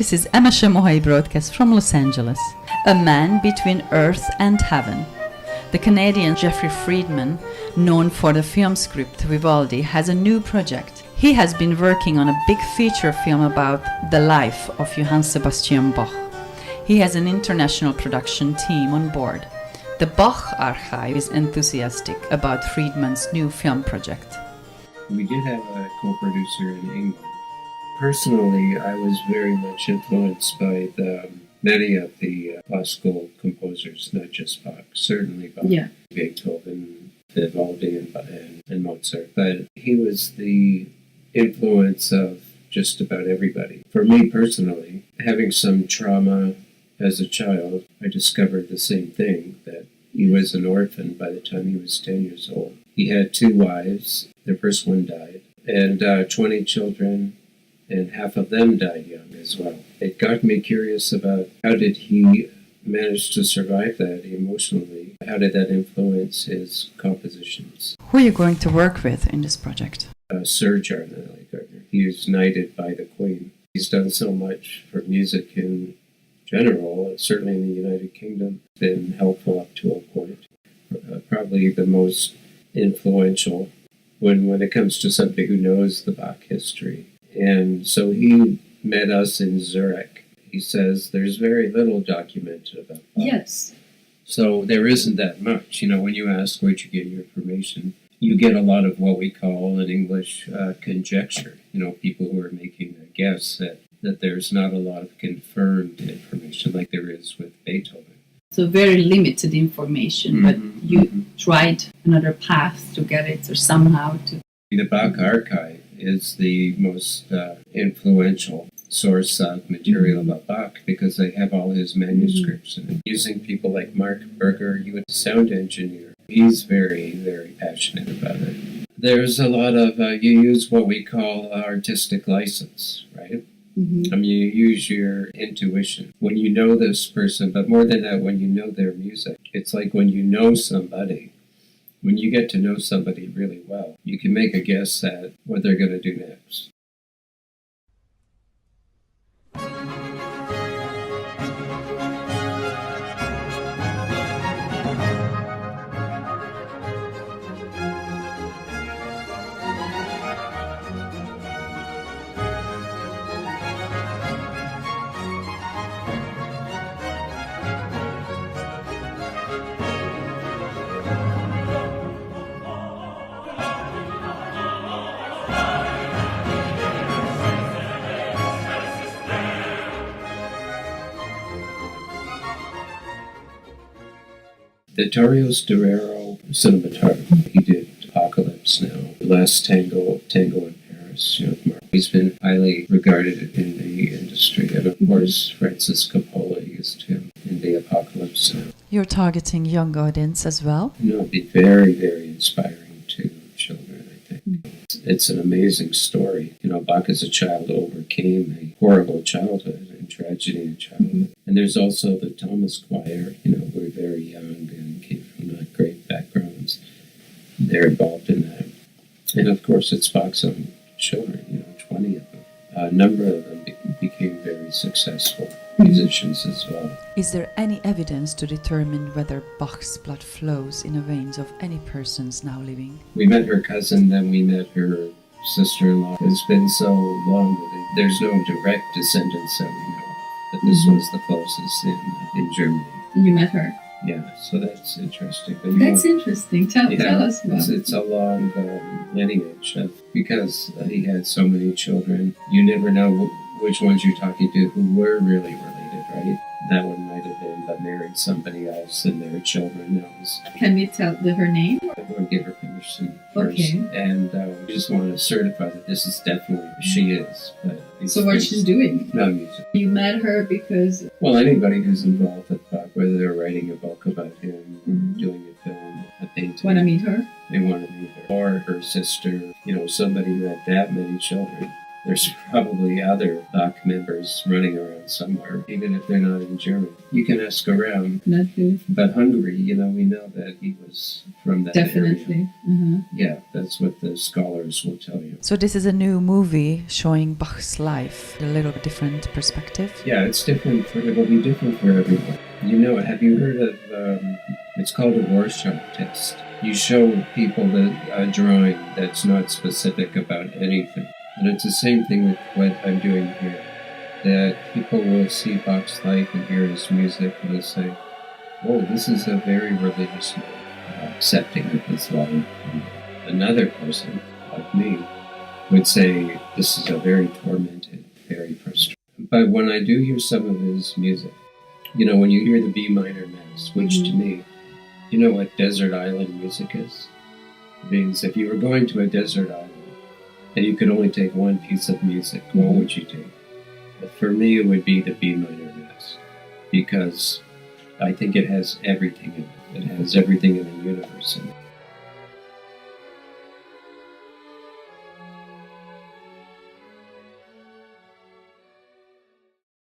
This is Emese Mohai Broadcast from Los Angeles. A Man Between Earth and Heaven. The Canadian Jeffrey Freedman, known for the film script Vivaldi, has a new project. He has been working on a big feature film about the life of Johann Sebastian Bach. He has an international production team on board. The Bach Archive is enthusiastic about Freedman's new film project. We did have a co-producer in England. Personally, I was very much influenced by many of the classical composers, not just Bach, certainly Bach, Beethoven, Vivaldi, and Mozart. But he was the influence of just about everybody. For me personally, having some trauma as a child, I discovered the same thing, that he was an orphan by the time he was 10 years old. He had 2 wives. Their first one died, and 20 children, and half of them died young as well. It got me curious about how did he manage to survive that emotionally? How did that influence his compositions? Who are you going to work with in this project? Sir John Gardner. He was knighted by the Queen. He's done so much for music in general, certainly in the United Kingdom, been helpful up to a point. Probably the most influential when it comes to somebody who knows the Bach history. And so he met us in Zurich. He says there's very little documented about Bach. Yes. So there isn't that much. When you ask where'd you get your information, you get a lot of what we call in English conjecture. People who are making a guess that there's not a lot of confirmed information like there is with Beethoven. So very limited information, but you tried another path to get it or somehow to... The Bach Archive is the most influential source of material about Bach because they have all his manuscripts and using people like Marc, Berger, he was a sound engineer. He's very, very passionate about it. There's a lot of, you use what we call artistic license, right? You use your intuition. When you know this person, but more than that, when you know their music, it's like when you know somebody, when you get to know somebody really well, you can make a guess at what they're going to do next. Vittorio Storaro, cinematographer, he did Apocalypse Now, The Last Tango in Paris, Marc. He's been highly regarded in the industry, and of course Francis Coppola used him in the Apocalypse Now. You're targeting young audience as well? It'd be very, very inspiring to children, I think. It's an amazing story. Bach as a child overcame a horrible childhood and tragedy in childhood. And there's also the Thomas Choir, we're very young and came from not great backgrounds. They're involved in that. And of course, it's Bach's own children, 20 of them. A number of them became very successful musicians as well. Is there any evidence to determine whether Bach's blood flows in the veins of any persons now living? We met her cousin, then we met her sister-in-law. It's been so long that there's no direct descendants that we know of. But this was the closest in Germany. You met her? Yeah, so that's interesting. But that's interesting. Tell us about it. It's a long lineage because he had so many children. You never know which ones you're talking to who were really related, right? That one might have been that married somebody else and their children. Can we tell her name? I want to give her permission first. Okay. And we just want to certify that this is definitely who she is. So what she's doing? No music. You met her because... Well, anybody who's involved with Bach, whether they're writing a book about him or doing a film, a painting. Want to meet her? They want to meet her. Or her sister, somebody who had that many children. There's probably other Bach members running around somewhere, even if they're not in Germany. You can ask around. But Hungary, we know that he was from that Definitely. area. Yeah, that's what the scholars will tell you. So this is a new movie showing Bach's life, a little different perspective. Yeah, it's different. It'll be different for everyone. Have you heard of, it's called a Rorschach test. You show people a drawing that's not specific about anything. And it's the same thing with what I'm doing here. That people will see Bach's life and hear his music and they'll say, oh, this is a very religious man, accepting of his life. And another person, like me, would say, this is a very tormented, very frustrated. But when I do hear some of his music, when you hear the B minor Mass, which to me, you know what desert island music is? It means if you were going to a desert island and you could only take one piece of music, what would you take? But for me, it would be the B minor Mass, because I think it has everything in it. It has everything in the universe in it.